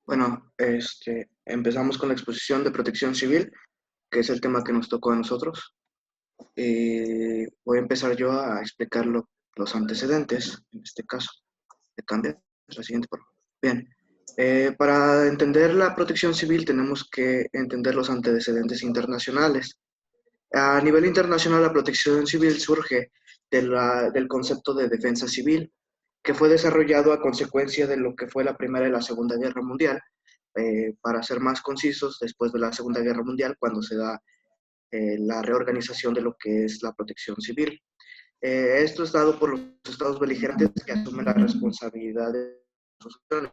Bueno, empezamos con la exposición de protección civil, que es el tema que nos tocó a nosotros. Voy a empezar yo a explicar los antecedentes, en este caso. ¿Me cambia? Es la siguiente, por favor. Bien, para entender la protección civil tenemos que entender los antecedentes internacionales. A nivel internacional, la protección civil surge del concepto de defensa civil, que fue desarrollado a consecuencia de lo que fue la Primera y la Segunda Guerra Mundial. Para ser más concisos, después de la Segunda Guerra Mundial, cuando se da la reorganización de lo que es la protección civil. Esto es dado por los estados beligerantes que asumen la responsabilidad de sus acciones.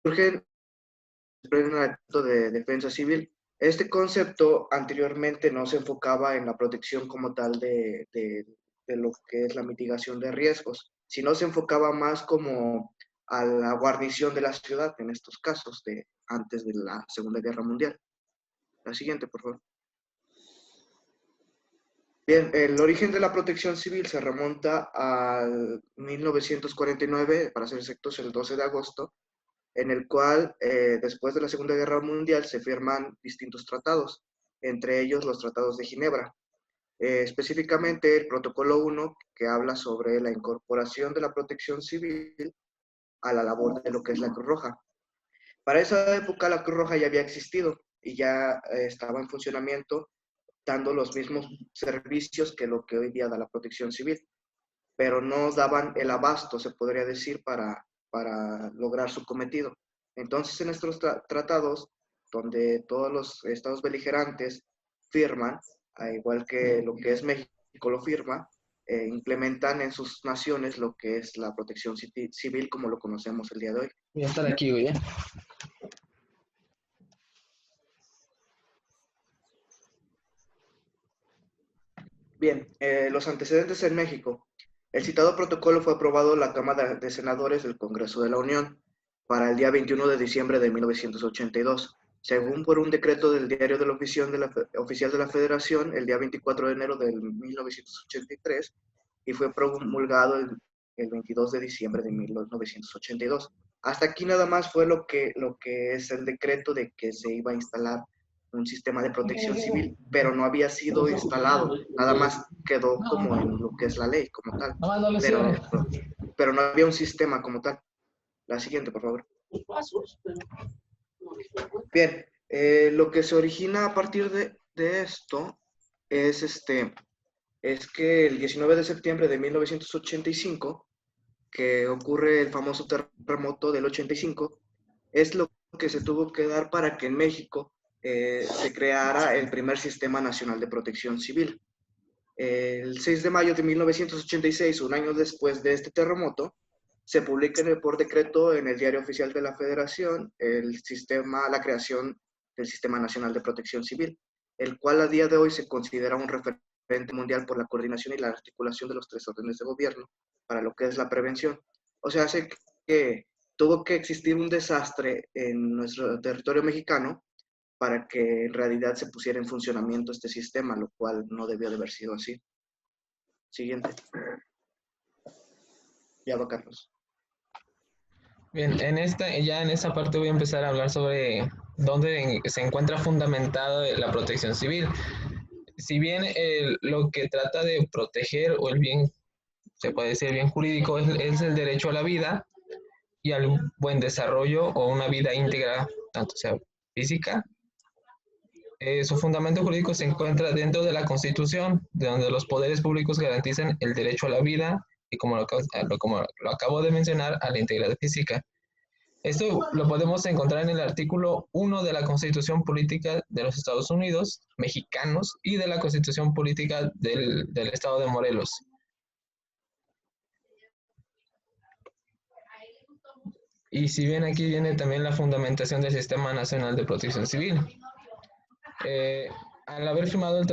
Surge el acto de defensa civil. Este concepto anteriormente no se enfocaba en la protección como tal de lo que es la mitigación de riesgos, sino se enfocaba más como a la guarnición de la ciudad en estos casos de antes de la Segunda Guerra Mundial. La siguiente, por favor. Bien, el origen de la protección civil se remonta al 1949, para ser exactos, el 12 de agosto, en el cual, después de la Segunda Guerra Mundial, se firman distintos tratados, entre ellos los tratados de Ginebra. Específicamente el Protocolo 1, que habla sobre la incorporación de la protección civil a la labor de lo que es la Cruz Roja. Para esa época la Cruz Roja ya había existido y ya estaba en funcionamiento, dando los mismos servicios que lo que hoy día da la protección civil, pero no daban el abasto, se podría decir, para lograr su cometido. Entonces, en estos tratados, donde todos los estados beligerantes firman, a igual que lo que es México lo firma, implementan en sus naciones lo que es la protección civil como lo conocemos el día de hoy. Voy a estar aquí, güey. Bien, los antecedentes en México. El citado protocolo fue aprobado en la Cámara de Senadores del Congreso de la Unión para el día 21 de diciembre de 1982, según por un decreto del Diario de la Oficial de la Federación el día 24 de enero de 1983 y fue promulgado el 22 de diciembre de 1982. Hasta aquí nada más fue lo que es el decreto de que se iba a instalar un sistema de protección civil, pero no había sido instalado, nada más quedó como en lo que es la ley como tal, pero no había un sistema como tal. La siguiente, por favor. Bien, lo que se origina a partir de esto es que el 19 de septiembre de 1985, que ocurre el famoso terremoto del 85, es lo que se tuvo que dar para que en México se creara el primer Sistema Nacional de Protección Civil. El 6 de mayo de 1986, un año después de este terremoto, se publica por decreto en el Diario Oficial de la Federación la creación del Sistema Nacional de Protección Civil, el cual a día de hoy se considera un referente mundial por la coordinación y la articulación de los tres órdenes de gobierno para lo que es la prevención. O sea, hace que tuvo que existir un desastre en nuestro territorio mexicano para que en realidad se pusiera en funcionamiento este sistema, lo cual no debió de haber sido así. Siguiente. Ya va, Carlos. Bien, ya en esta parte voy a empezar a hablar sobre dónde se encuentra fundamentada la protección civil. Si bien lo que trata de proteger o el bien, se puede decir el bien jurídico, es el derecho a la vida y al buen desarrollo o una vida íntegra, tanto sea física, su fundamento jurídico se encuentra dentro de la Constitución, de donde los poderes públicos garantizan el derecho a la vida y, como lo acabo de mencionar, a la integridad física. Esto lo podemos encontrar en el artículo 1 de la Constitución Política de los Estados Unidos Mexicanos y de la Constitución Política del Estado de Morelos. Y si bien aquí viene también la fundamentación del Sistema Nacional de Protección Civil. Al haber firmado el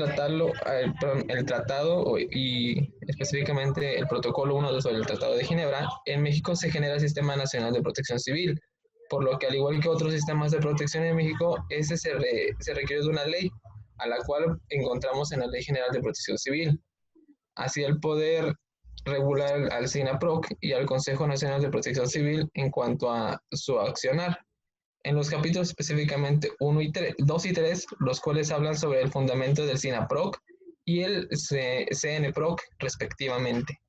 tratado y específicamente el protocolo 1 sobre el Tratado de Ginebra, en México se genera el Sistema Nacional de Protección Civil, por lo que al igual que otros sistemas de protección en México, se requiere de una ley a la cual encontramos en la Ley General de Protección Civil. Así el poder regular al SINAPROC y al Consejo Nacional de Protección Civil en cuanto a su accionar. En los capítulos específicamente 2 y 3, los cuales hablan sobre el fundamento del SINAPROC y el CNPROC respectivamente.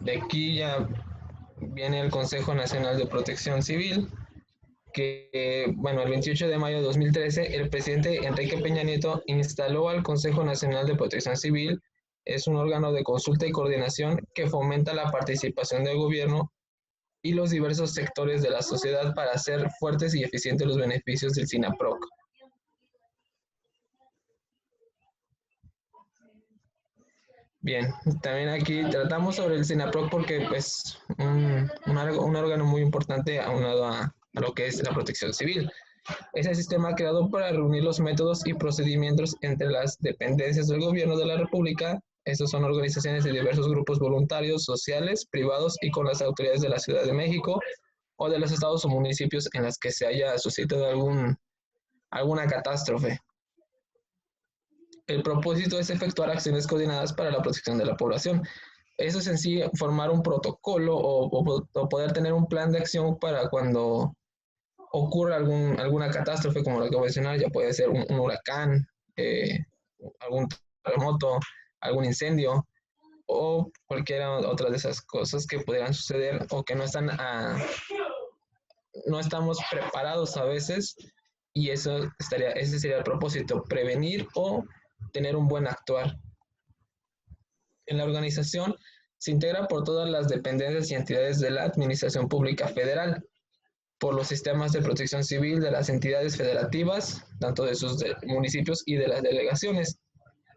De aquí ya viene el Consejo Nacional de Protección Civil, que, bueno, el 28 de mayo de 2013, el presidente Enrique Peña Nieto instaló al Consejo Nacional de Protección Civil. Es un órgano de consulta y coordinación que fomenta la participación del gobierno y los diversos sectores de la sociedad para hacer fuertes y eficientes los beneficios del SINAPROC. Bien, también aquí tratamos sobre el SINAPROC porque pues un órgano muy importante aunado a lo que es la protección civil. Es el sistema creado para reunir los métodos y procedimientos entre las dependencias del gobierno de la República. Estos son organizaciones de diversos grupos voluntarios, sociales, privados y con las autoridades de la Ciudad de México o de los estados o municipios en las que se haya suscitado alguna catástrofe. El propósito es efectuar acciones coordinadas para la protección de la población. Eso es en sí formar un protocolo o poder tener un plan de acción para cuando ocurra alguna catástrofe, como lo que voy a mencionar, ya puede ser un huracán, eh, algún terremoto, algún incendio o cualquiera otra de esas cosas que pudieran suceder o que no estamos preparados a veces, y ese sería el propósito, prevenir o tener un buen actuar. En la organización se integra por todas las dependencias y entidades de la Administración Pública Federal, por los sistemas de protección civil de las entidades federativas, tanto de sus municipios y de las delegaciones,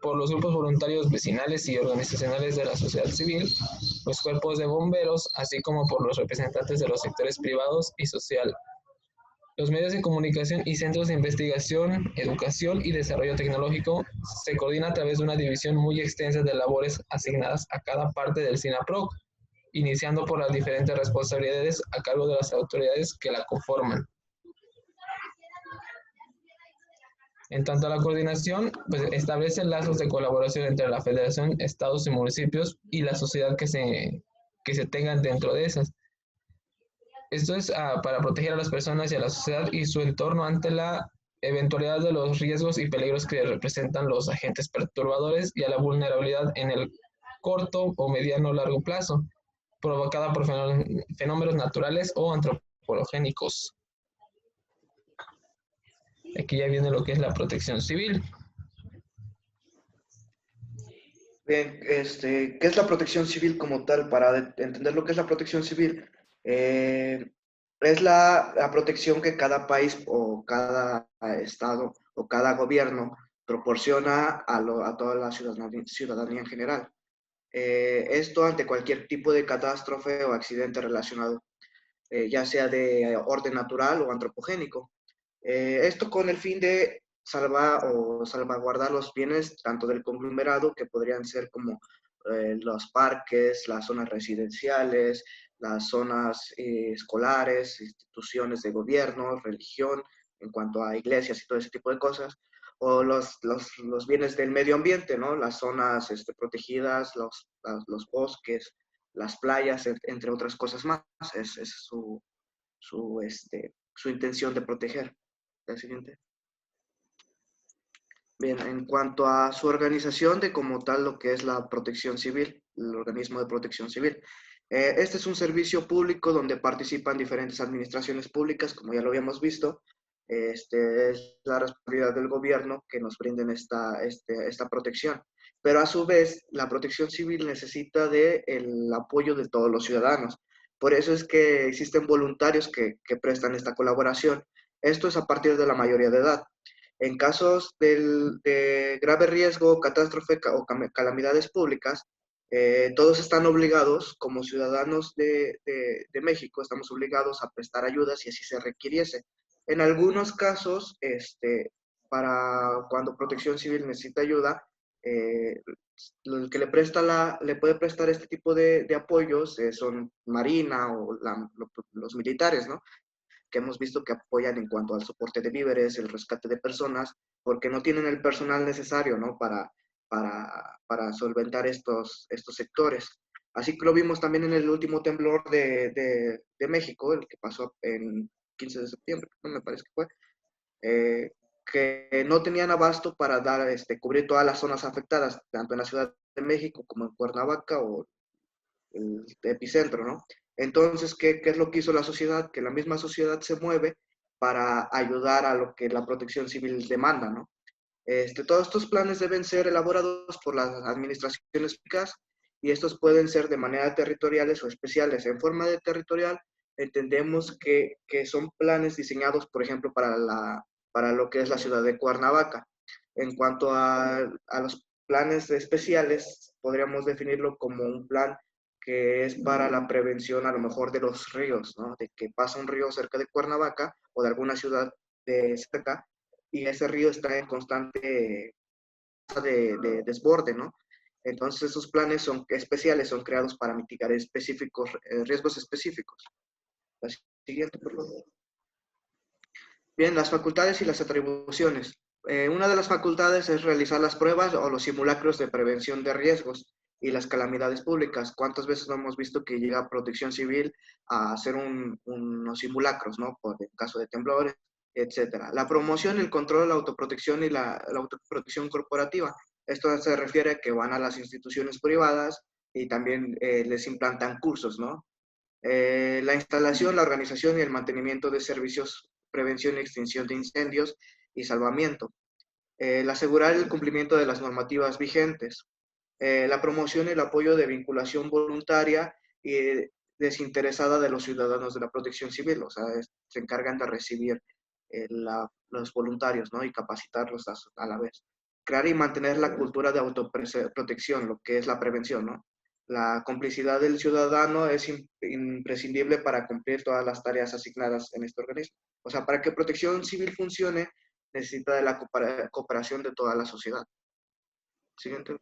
por los grupos voluntarios vecinales y organizacionales de la sociedad civil, los cuerpos de bomberos, así como por los representantes de los sectores privados y social, los medios de comunicación y centros de investigación, educación y desarrollo tecnológico. Se coordina a través de una división muy extensa de labores asignadas a cada parte del SINAPROC, iniciando por las diferentes responsabilidades a cargo de las autoridades que la conforman. En tanto a la coordinación, pues establece lazos de colaboración entre la Federación, estados y municipios y la sociedad que se tengan dentro de esas. Esto es para proteger a las personas y a la sociedad y su entorno ante la eventualidad de los riesgos y peligros que representan los agentes perturbadores y a la vulnerabilidad en el corto o mediano o largo plazo, provocada por fenómenos naturales o antropogénicos. Aquí ya viene lo que es la protección civil. Bien, ¿qué es la protección civil como tal? Para entender lo que es la protección civil, es la protección que cada país o cada estado o cada gobierno proporciona a toda la ciudadanía en general. Esto ante cualquier tipo de catástrofe o accidente relacionado, ya sea de orden natural o antropogénico. Esto con el fin de salvar o salvaguardar los bienes tanto del conglomerado, que podrían ser como los parques, las zonas residenciales, las zonas escolares, instituciones de gobierno, religión, en cuanto a iglesias y todo ese tipo de cosas, o los bienes del medio ambiente, ¿no? Las zonas protegidas, los bosques, las playas, entre otras cosas más. Es su intención de proteger. El siguiente. Bien, en cuanto a su organización de como tal lo que es la protección civil, el organismo de protección civil. Este es un servicio público donde participan diferentes administraciones públicas, como ya lo habíamos visto. Es la responsabilidad del gobierno que nos brinden esta protección. Pero a su vez, la protección civil necesita del apoyo de todos los ciudadanos. Por eso es que existen voluntarios que prestan esta colaboración. Esto es a partir de la mayoría de edad. En casos de grave riesgo, catástrofe o calamidades públicas, todos están obligados, como ciudadanos de México, estamos obligados a prestar ayuda si así se requiriese. En algunos casos, para cuando Protección Civil necesita ayuda, el que le puede prestar este tipo de apoyos son Marina o los militares, ¿no? que hemos visto que apoyan en cuanto al soporte de víveres, el rescate de personas, porque no tienen el personal necesario, ¿no? Para solventar estos sectores. Así que lo vimos también en el último temblor de México, el que pasó en 15 de septiembre, ¿no? Me parece que fue, que no tenían abasto para cubrir todas las zonas afectadas, tanto en la Ciudad de México como en Cuernavaca o el epicentro, ¿no? Entonces, ¿qué es lo que hizo la sociedad? Que la misma sociedad se mueve para ayudar a lo que la protección civil demanda, ¿no? Todos estos planes deben ser elaborados por las administraciones públicas y estos pueden ser de manera territoriales o especiales. En forma de territorial, entendemos que son planes diseñados, por ejemplo, para lo que es la ciudad de Cuernavaca. En cuanto a los planes especiales, podríamos definirlo como un plan que es para la prevención a lo mejor de los ríos, ¿no? De que pasa un río cerca de Cuernavaca o de alguna ciudad de cerca y ese río está en constante desborde, ¿no? Entonces esos planes son especiales, son creados para mitigar específicos, riesgos específicos. La siguiente, por favor. Bien, las facultades y las atribuciones. Una de las facultades es realizar las pruebas o los simulacros de prevención de riesgos y las calamidades públicas. ¿Cuántas veces no hemos visto que llega Protección Civil a hacer unos simulacros, ¿no? Por el caso de temblores, etcétera. La promoción, el control, la autoprotección y la autoprotección corporativa. Esto se refiere a que van a las instituciones privadas y también les implantan cursos, ¿no? La instalación, la organización y el mantenimiento de servicios, prevención y extinción de incendios y salvamiento. El asegurar el cumplimiento de las normativas vigentes. La promoción y el apoyo de vinculación voluntaria y desinteresada de los ciudadanos de la protección civil. O sea, se encargan de recibir los voluntarios, ¿no? Y capacitarlos a la vez. Crear y mantener la cultura de autoprotección, lo que es la prevención, ¿no? La complicidad del ciudadano es imprescindible para cumplir todas las tareas asignadas en este organismo. O sea, para que protección civil funcione, necesita de la cooperación de toda la sociedad. Siguiente.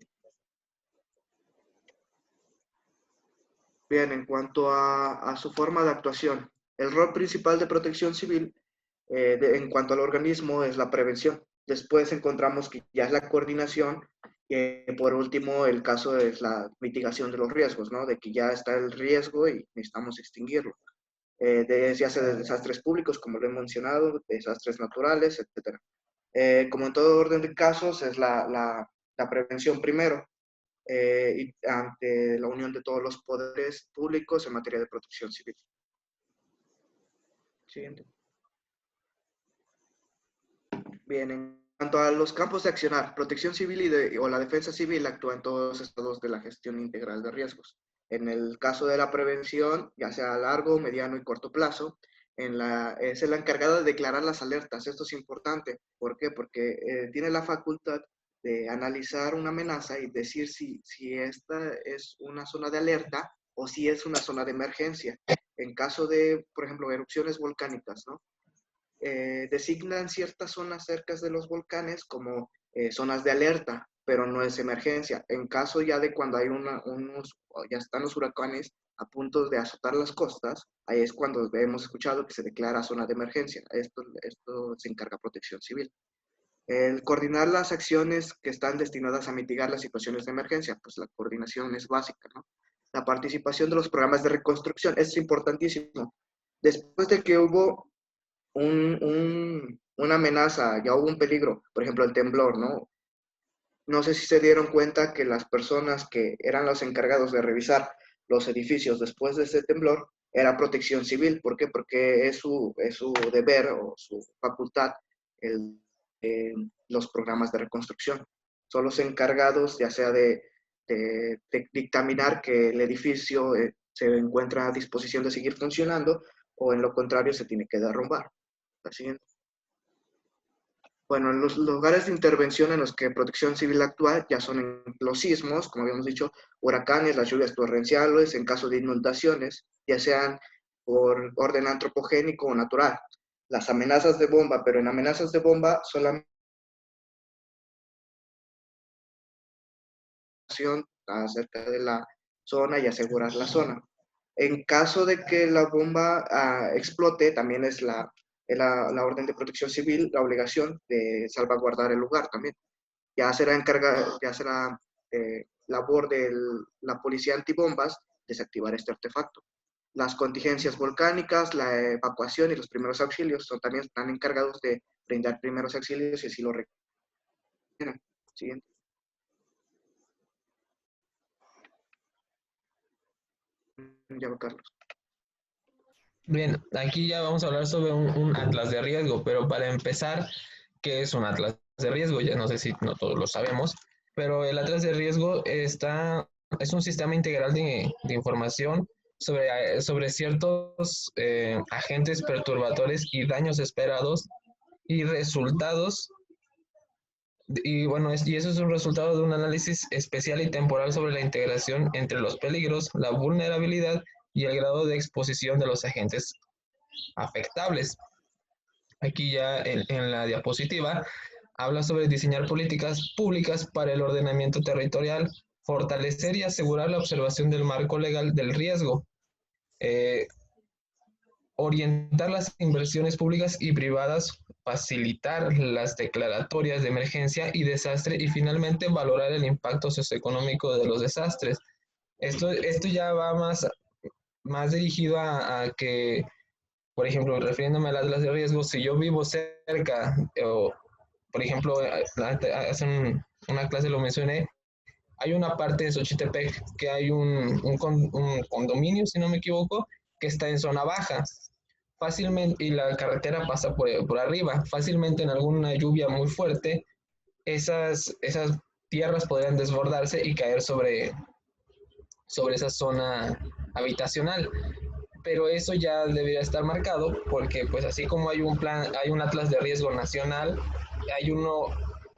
Bien, en cuanto a su forma de actuación, el rol principal de protección civil en cuanto al organismo es la prevención. Después encontramos que ya es la coordinación y por último el caso es la mitigación de los riesgos, ¿no? De que ya está el riesgo y necesitamos extinguirlo. Ya sea de desastres públicos, como lo he mencionado, desastres naturales, etcétera. Como en todo orden de casos, es la prevención primero y ante la unión de todos los poderes públicos en materia de protección civil. Siguiente. Bien, en cuanto a los campos de accionar, protección civil o la defensa civil actúa en todos los estados de la gestión integral de riesgos. En el caso de la prevención, ya sea a largo, mediano y corto plazo, es la encargada de declarar las alertas. Esto es importante. ¿Por qué? Porque tiene la facultad de analizar una amenaza y decir si esta es una zona de alerta o si es una zona de emergencia. En caso de, por ejemplo, erupciones volcánicas, ¿no? Designan ciertas zonas cerca de los volcanes como zonas de alerta, pero no es emergencia. En caso ya de cuando hay ya están los huracanes a punto de azotar las costas, ahí es cuando hemos escuchado que se declara zona de emergencia. Esto se encarga Protección Civil. El coordinar las acciones que están destinadas a mitigar las situaciones de emergencia, pues la coordinación es básica, ¿no? La participación de los programas de reconstrucción es importantísimo. Después de que hubo una amenaza, ya hubo un peligro, por ejemplo, el temblor, ¿no? No sé si se dieron cuenta que las personas que eran los encargados de revisar los edificios después de ese temblor era Protección Civil. ¿Por qué? Porque es su deber o su facultad los programas de reconstrucción. Son los encargados, ya sea de dictaminar que el edificio se encuentra a disposición de seguir funcionando o en lo contrario se tiene que derrumbar. La siguiente. Bueno, los lugares de intervención en los que Protección Civil actúa ya son en los sismos, como habíamos dicho, huracanes, las lluvias torrenciales, en caso de inundaciones, ya sean por orden antropogénico o natural. Las amenazas de bomba, pero en amenazas de bomba solamente acerca de la zona y asegurar la zona. En caso de que la bomba explote, también es la orden de protección civil, la obligación de salvaguardar el lugar también. Ya será labor de la policía antibombas desactivar este artefacto. Las contingencias volcánicas, la evacuación y los primeros auxilios también están encargados de brindar primeros auxilios si así lo requieren. Siguiente. Ya va, Carlos. Bien, aquí ya vamos a hablar sobre un atlas de riesgo, pero para empezar, ¿qué es un atlas de riesgo? Ya no sé si no todos lo sabemos, pero el atlas de riesgo es un sistema integral de información sobre ciertos agentes perturbadores y daños esperados y resultados. Y bueno, y eso es un resultado de un análisis especial y temporal sobre la integración entre los peligros, la vulnerabilidad y el grado de exposición de los agentes afectables. Aquí ya en la diapositiva habla sobre diseñar políticas públicas para el ordenamiento territorial, fortalecer y asegurar la observación del marco legal del riesgo, eh, orientar las inversiones públicas y privadas, facilitar las declaratorias de emergencia y desastre y finalmente valorar el impacto socioeconómico de los desastres. Esto ya va más dirigido a que, por ejemplo, refiriéndome al atlas de riesgo, si yo vivo cerca, o por ejemplo, hace una clase lo mencioné, hay una parte de Xochitepec que hay un condominio, si no me equivoco, que está en zona baja. Fácilmente, y la carretera pasa por arriba. Fácilmente en alguna lluvia muy fuerte, esas tierras podrían desbordarse y caer sobre esa zona habitacional, pero eso ya debería estar marcado porque pues así como hay un plan, hay un atlas de riesgo nacional, hay uno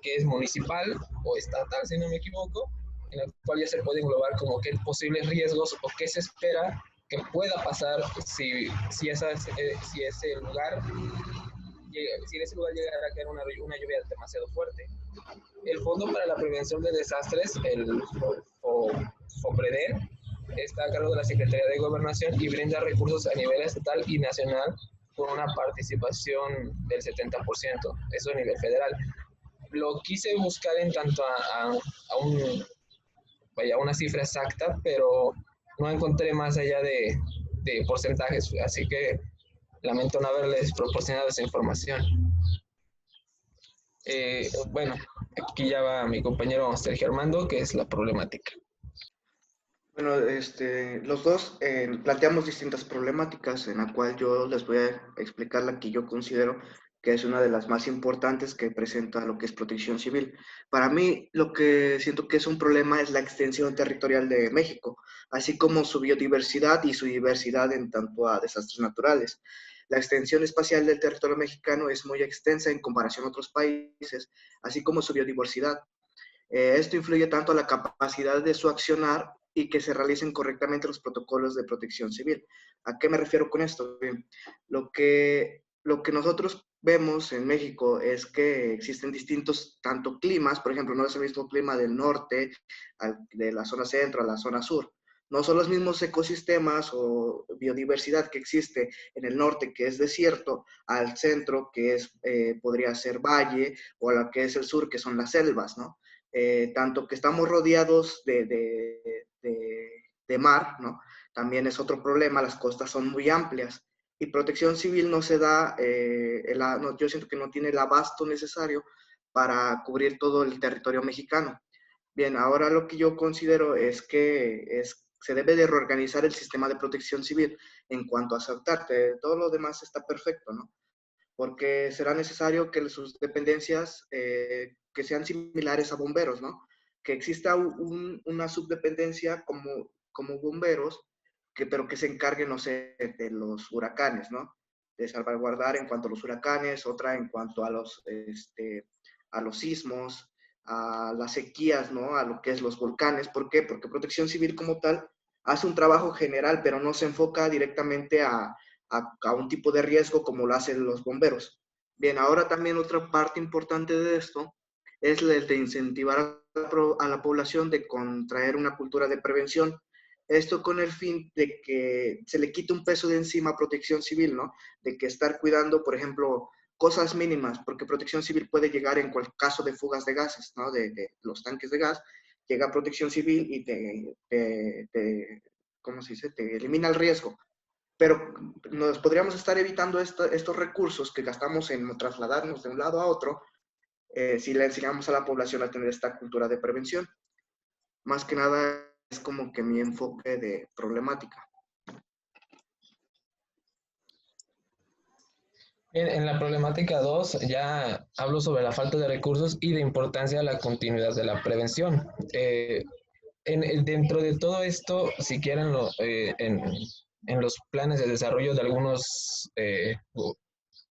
que es municipal o estatal, si no me equivoco, en el cual ya se puede englobar como qué posibles riesgos o qué se espera que pueda pasar si ese lugar si en ese lugar llegara a caer una lluvia demasiado fuerte. El Fondo para la Prevención de Desastres, el FOPREDER, está a cargo de la Secretaría de Gobernación y brinda recursos a nivel estatal y nacional con una participación del 70%, eso a nivel federal. Lo quise buscar en tanto a una cifra exacta, pero no encontré más allá de porcentajes, así que lamento no haberles proporcionado esa información. Bueno, aquí ya va mi compañero Sergio Armando, que es la problemática. Bueno, los dos planteamos distintas problemáticas en la cual yo les voy a explicar la que yo considero que es una de las más importantes que presenta lo que es protección civil. Para mí, lo que siento que es un problema es la extensión territorial de México, así como su biodiversidad y su diversidad en tanto a desastres naturales. La extensión espacial del territorio mexicano es muy extensa en comparación a otros países, así como su biodiversidad. Esto influye tanto a la capacidad de su accionar y que se realicen correctamente los protocolos de protección civil. ¿A qué me refiero con esto? Bien, lo que nosotros vemos en México es que existen distintos tanto climas, por ejemplo, no es el mismo clima del norte, de la zona centro a la zona sur. No son los mismos ecosistemas o biodiversidad que existe en el norte, que es desierto, al centro, que podría ser valle, o a la que es el sur, que son las selvas, ¿no? Tanto que estamos rodeados de mar, ¿no? También es otro problema, las costas son muy amplias y protección civil no se da, no, yo siento que no tiene el abasto necesario para cubrir todo el territorio mexicano. Bien, ahora lo que yo considero es que se debe de reorganizar el sistema de protección civil en cuanto a asaltarte. Todo lo demás está perfecto, ¿no? Porque será necesario que sus dependencias que sean similares a bomberos, ¿no? Que exista una subdependencia como bomberos, pero que se encargue, no sé, de los huracanes, ¿no? De salvaguardar en cuanto a los huracanes, otra en cuanto a los sismos, a las sequías, ¿no? A lo que es los volcanes. ¿Por qué? Porque Protección Civil como tal hace un trabajo general, pero no se enfoca directamente a un tipo de riesgo como lo hacen los bomberos. Bien, ahora también otra parte importante de esto es el de incentivar a la población de contraer una cultura de prevención, Esto con el fin de que se le quite un peso de encima a Protección Civil, ¿no? De que estar cuidando, por ejemplo, cosas mínimas, porque Protección Civil puede llegar en cualquier caso de fugas de gases, ¿no? De los tanques de gas, llega Protección Civil y ¿cómo se dice? Te elimina el riesgo. Pero nos podríamos estar evitando estos recursos que gastamos en trasladarnos de un lado a otro si le enseñamos a la población a tener esta cultura de prevención. Más que nada es como que mi enfoque de problemática. Bien, en la problemática 2 ya hablo sobre la falta de recursos y de importancia de la continuidad de la prevención. Dentro de todo esto, si quieren, en los planes de desarrollo de algunos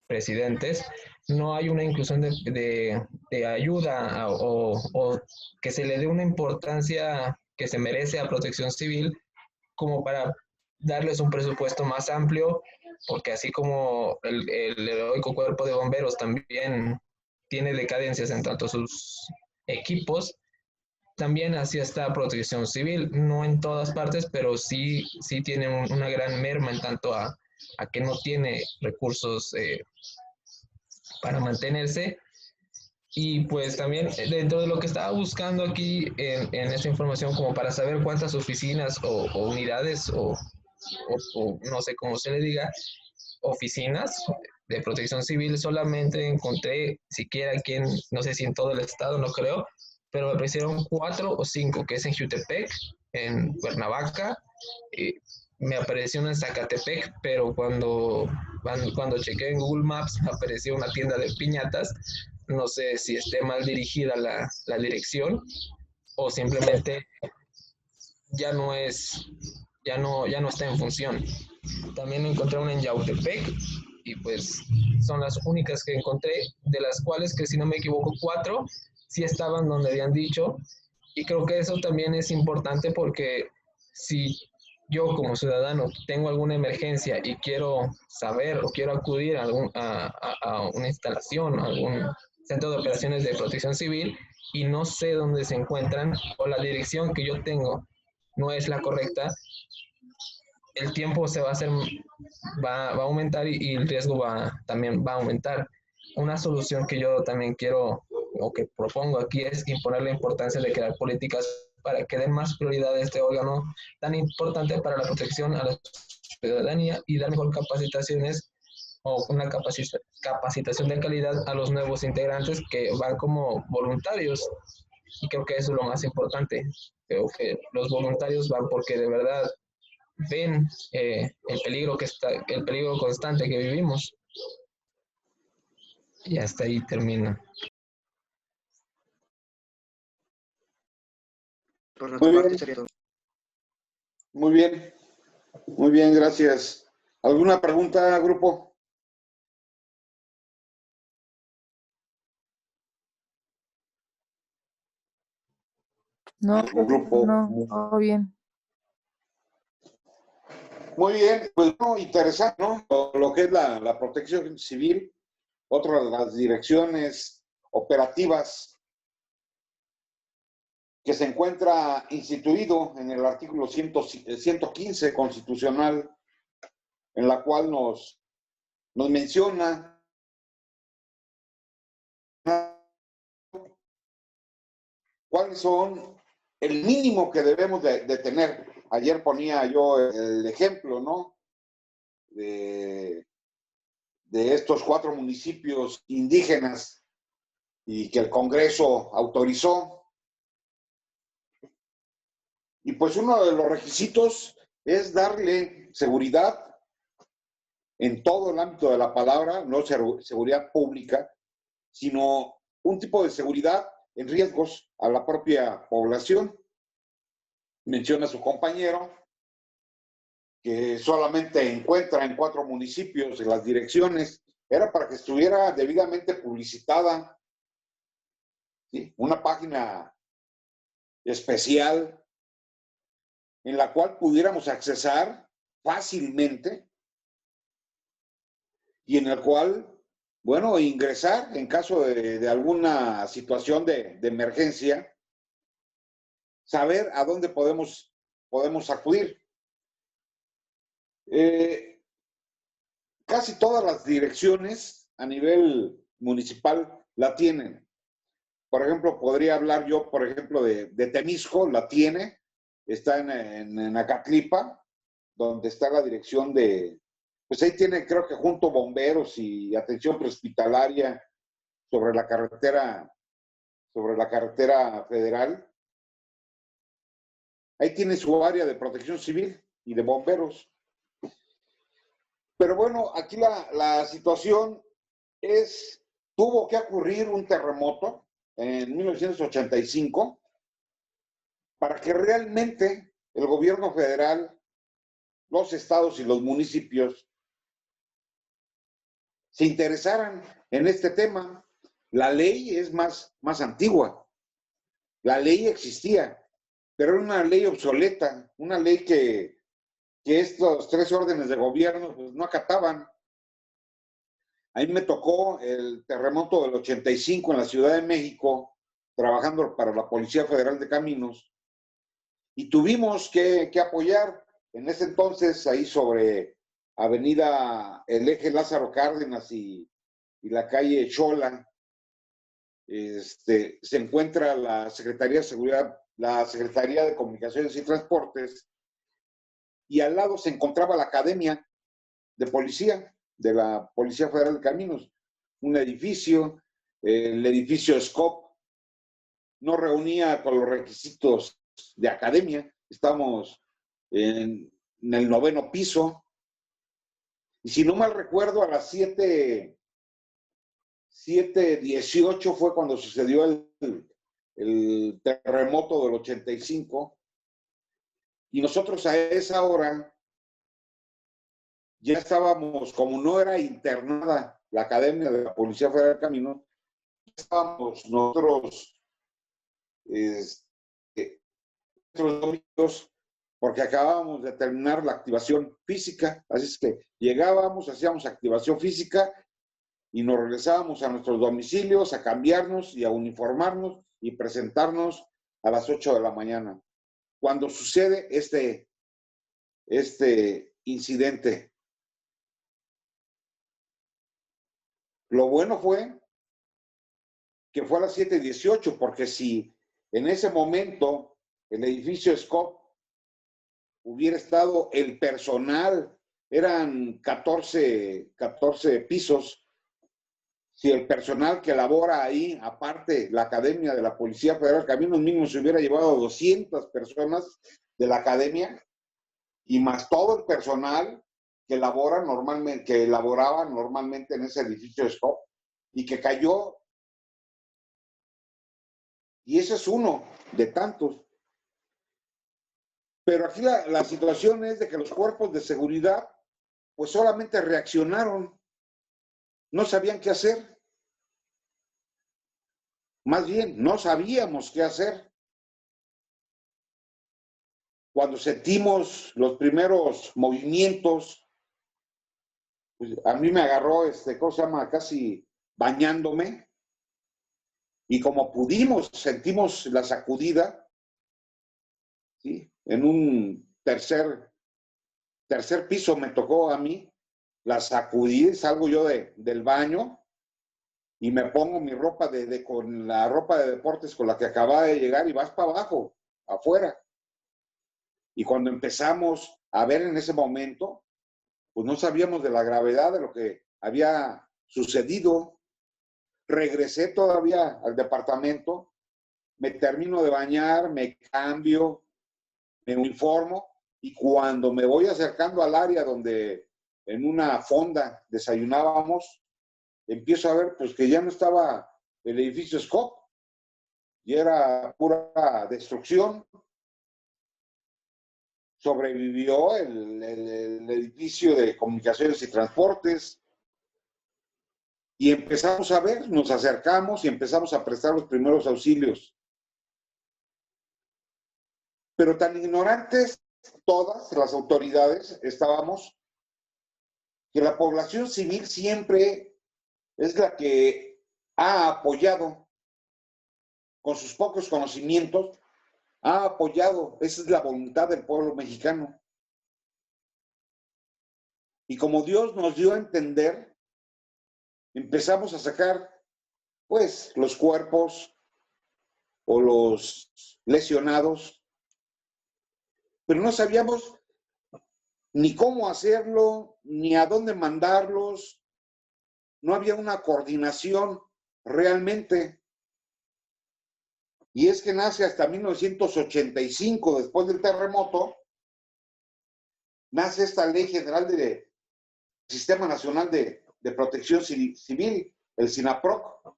presidentes, no hay una inclusión de ayuda o que se le dé una importancia que se merece a Protección Civil como para darles un presupuesto más amplio, porque así como el heroico cuerpo de bomberos también tiene decadencias en tanto sus equipos, también así está Protección Civil, no en todas partes, pero sí tiene una gran merma en tanto a que no tiene recursos para mantenerse. Y pues también dentro de lo que estaba buscando aquí en esta información, como para saber cuántas oficinas o unidades o no sé cómo se le diga, oficinas de protección civil, solamente encontré siquiera aquí en, no sé si en todo el estado, no creo, pero me aparecieron 4 o 5, que es en Jutepec, en Cuernavaca, me apareció una en Zacatepec, pero cuando chequé en Google Maps apareció una tienda de piñatas. No sé si esté mal dirigida la dirección o simplemente ya no es, ya no está en función. También encontré una en Yautepec y pues son las únicas que encontré, de las cuales que si no me equivoco 4 sí estaban donde habían dicho, y creo que eso también es importante porque si yo como ciudadano tengo alguna emergencia y quiero saber o quiero acudir a una instalación, a algún centro de operaciones de protección civil y no sé dónde se encuentran o la dirección que yo tengo no es la correcta, el tiempo se va a hacer, va a aumentar y el riesgo también va a aumentar. Una solución que yo también quiero o que propongo aquí es imponer la importancia de crear políticas para que den más prioridad a este órgano tan importante para la protección a la ciudadanía y dar mejor capacitaciones o una capacitación de calidad a los nuevos integrantes que van como voluntarios. Y creo que eso es lo más importante. Creo que los voluntarios van porque de verdad ven el peligro constante que vivimos. Y hasta ahí termina. Por Muy nuestra parte bien, sería todo. muy bien, muy bien, gracias. ¿Alguna pregunta, grupo? No, Grupo. no, todo bien. Muy bien, pues no, interesante, ¿no? Lo que es la protección civil, otra de las direcciones operativas que se encuentra instituido en el artículo 115 constitucional, en la cual nos menciona cuáles son el mínimo que debemos de tener. Ayer ponía yo el ejemplo, ¿no? De estos 4 municipios indígenas y que el Congreso autorizó. Y pues uno de los requisitos es darle seguridad en todo el ámbito de la palabra, no seguridad pública, sino un tipo de seguridad en riesgos a la propia población. Menciona su compañero que solamente encuentra en 4 municipios las direcciones, era para que estuviera debidamente publicitada, ¿sí? Una página especial en la cual pudiéramos accesar fácilmente y en el cual, bueno, ingresar en caso de alguna situación de emergencia, saber a dónde podemos podemos acudir. Casi todas las direcciones a nivel municipal la tienen. Por ejemplo, podría hablar yo, por ejemplo, de Temisco, la tiene, está en Acatlipa, donde está la dirección de, pues ahí tiene, creo que junto bomberos y atención prehospitalaria sobre la carretera federal. Ahí tiene su área de protección civil y de bomberos. Pero bueno, aquí la situación es, tuvo que ocurrir un terremoto en 1985 para que realmente el gobierno federal, los estados y los municipios se interesaran en este tema. La ley es más antigua. La ley existía, pero era una ley obsoleta, una ley que estos tres órdenes de gobierno pues, no acataban. A mí me tocó el terremoto del 85 en la Ciudad de México, trabajando para la Policía Federal de Caminos, y tuvimos que apoyar en ese entonces ahí sobre Avenida El Eje Lázaro Cárdenas y la calle Xola. Se encuentra la Secretaría de Seguridad, la Secretaría de Comunicaciones y Transportes, y al lado se encontraba la Academia de Policía, de la Policía Federal de Caminos, un edificio, el edificio SCOP no reunía con los requisitos de academia, estamos en el 9º piso, y si no mal recuerdo, a las 7:18 fue cuando sucedió el terremoto del 85, y nosotros a esa hora ya estábamos, como no era internada la Academia de la Policía Federal de Caminos, estábamos nosotros nuestros domingos, porque acabábamos de terminar la activación física, así es que llegábamos, hacíamos activación física y nos regresábamos a nuestros domicilios a cambiarnos y a uniformarnos y presentarnos a las 8 de la mañana. Cuando sucede este incidente, lo bueno fue que fue a las 7:18, porque si en ese momento el edificio SCOP hubiera estado el personal, eran 14 pisos, si el personal que labora ahí, aparte la Academia de la Policía Federal de Caminos mismo se hubiera llevado 200 personas de la Academia, y más todo el personal que laboraba normalmente en ese edificio SCOP, y que cayó. Y ese es uno de tantos. Pero aquí la situación es de que los cuerpos de seguridad pues solamente reaccionaron, no sabían qué hacer. Más bien, no sabíamos qué hacer. Cuando sentimos los primeros movimientos, pues a mí me agarró, ¿cómo se llama? Casi bañándome. Y como pudimos, sentimos la sacudida, ¿sí? En un tercer piso me tocó a mí, la sacudí, salgo yo del baño y me pongo mi ropa con la ropa de deportes con la que acababa de llegar, y vas para abajo, afuera. Y cuando empezamos a ver en ese momento, pues no sabíamos de la gravedad de lo que había sucedido. Regresé todavía al departamento, me termino de bañar, me cambio, me uniformo, y cuando me voy acercando al área donde en una fonda desayunábamos, empiezo a ver pues que ya no estaba el edificio SCOP, y era pura destrucción. Sobrevivió el edificio de comunicaciones y transportes, y empezamos a ver, nos acercamos y empezamos a prestar los primeros auxilios. Pero tan ignorantes todas las autoridades estábamos, que la población civil siempre es la que ha apoyado con sus pocos conocimientos ha apoyado. Esa es la voluntad del pueblo mexicano. Y como Dios nos dio a entender, empezamos a sacar, pues, los cuerpos o los lesionados, pero no sabíamos ni cómo hacerlo, ni a dónde mandarlos. No había una coordinación realmente. Y es que nace hasta 1985, después del terremoto, nace esta Ley General del Sistema Nacional de Protección Civil, el SINAPROC,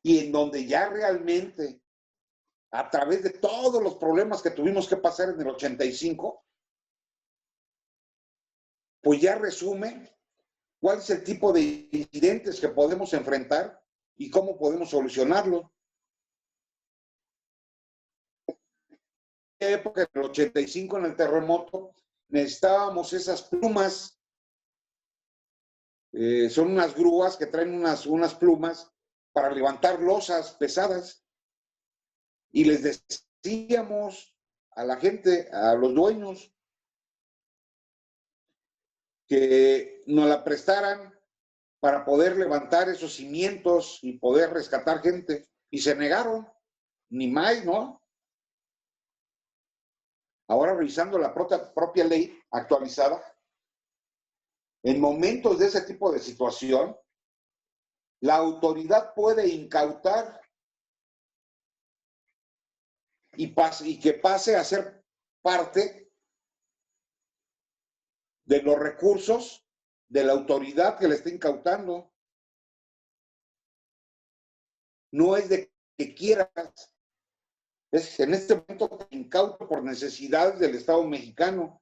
y en donde ya realmente, a través de todos los problemas que tuvimos que pasar en el 85, pues ya resume cuál es el tipo de incidentes que podemos enfrentar y cómo podemos solucionarlo. En la época del 85, en el terremoto, necesitábamos esas plumas. Son unas grúas que traen unas plumas para levantar losas pesadas. Y les decíamos a la gente, a los dueños, que nos la prestaran para poder levantar esos cimientos y poder rescatar gente. Y se negaron, ni más, ¿no? Ahora, revisando la propia ley actualizada, en momentos de ese tipo de situación, la autoridad puede incautar y que pase a ser parte de los recursos de la autoridad que le está incautando. No es de que quieras, es en este momento te incauto por necesidades del Estado mexicano.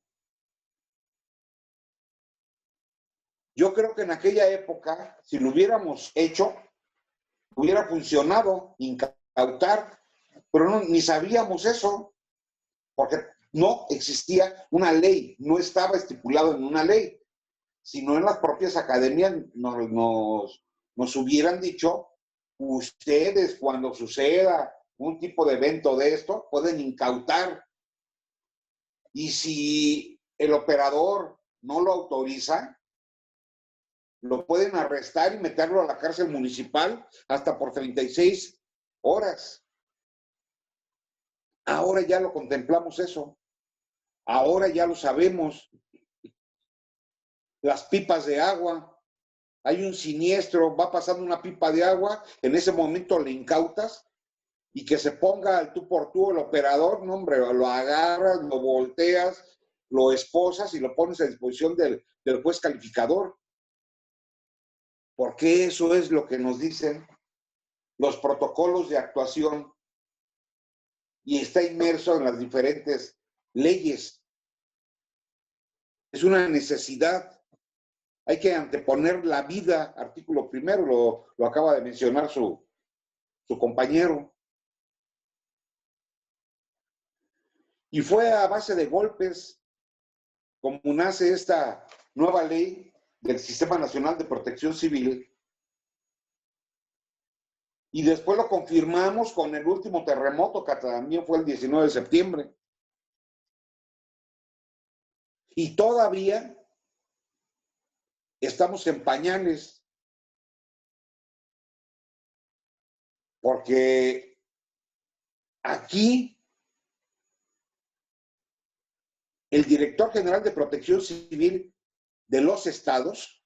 Yo creo que en aquella época, si lo hubiéramos hecho, hubiera funcionado incautar, pero no, ni sabíamos eso, porque no existía una ley, no estaba estipulado en una ley, sino en las propias academias nos hubieran dicho, ustedes cuando suceda un tipo de evento de esto, pueden incautar. Y si el operador no lo autoriza, lo pueden arrestar y meterlo a la cárcel municipal hasta por 36 horas. Ahora ya lo contemplamos eso. Ahora ya lo sabemos. Las pipas de agua. Hay un siniestro, va pasando una pipa de agua, en ese momento le incautas y que se ponga al tú por tú el operador, no hombre, lo agarras, lo volteas, lo esposas y lo pones a disposición del juez calificador. Porque eso es lo que nos dicen los protocolos de actuación y está inmerso en las diferentes leyes. Es una necesidad. Hay que anteponer la vida, artículo primero, lo acaba de mencionar su compañero. Y fue a base de golpes como nace esta nueva ley del Sistema Nacional de Protección Civil. Y después lo confirmamos con el último terremoto, que también fue el 19 de septiembre. Y todavía estamos en pañales, porque aquí el director general de Protección Civil de los estados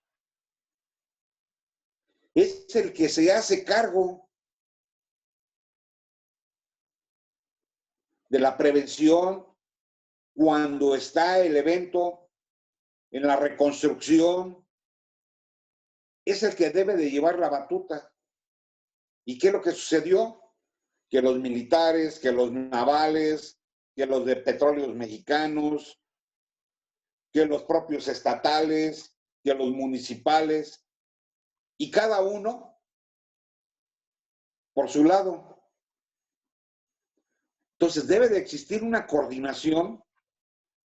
es el que se hace cargo de la prevención cuando está el evento, en la reconstrucción, es el que debe de llevar la batuta. ¿Y qué es lo que sucedió? Que los militares, que los navales, que los de petróleos mexicanos, que los propios estatales, que los municipales, y cada uno por su lado. Entonces debe de existir una coordinación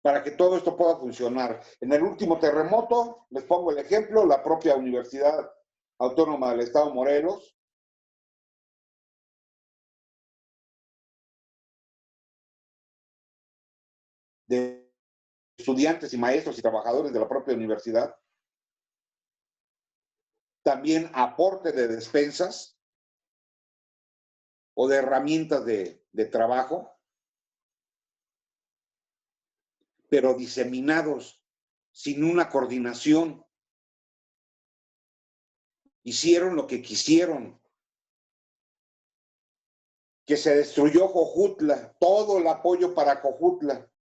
para que todo esto pueda funcionar. En el último terremoto, les pongo el ejemplo, la propia Universidad Autónoma del Estado de Morelos de estudiantes y maestros y trabajadores de la propia universidad, también aporte de despensas o de herramientas de trabajo, pero diseminados, sin una coordinación. Hicieron lo que quisieron. Que se destruyó Jojutla, todo el apoyo para Jojutla.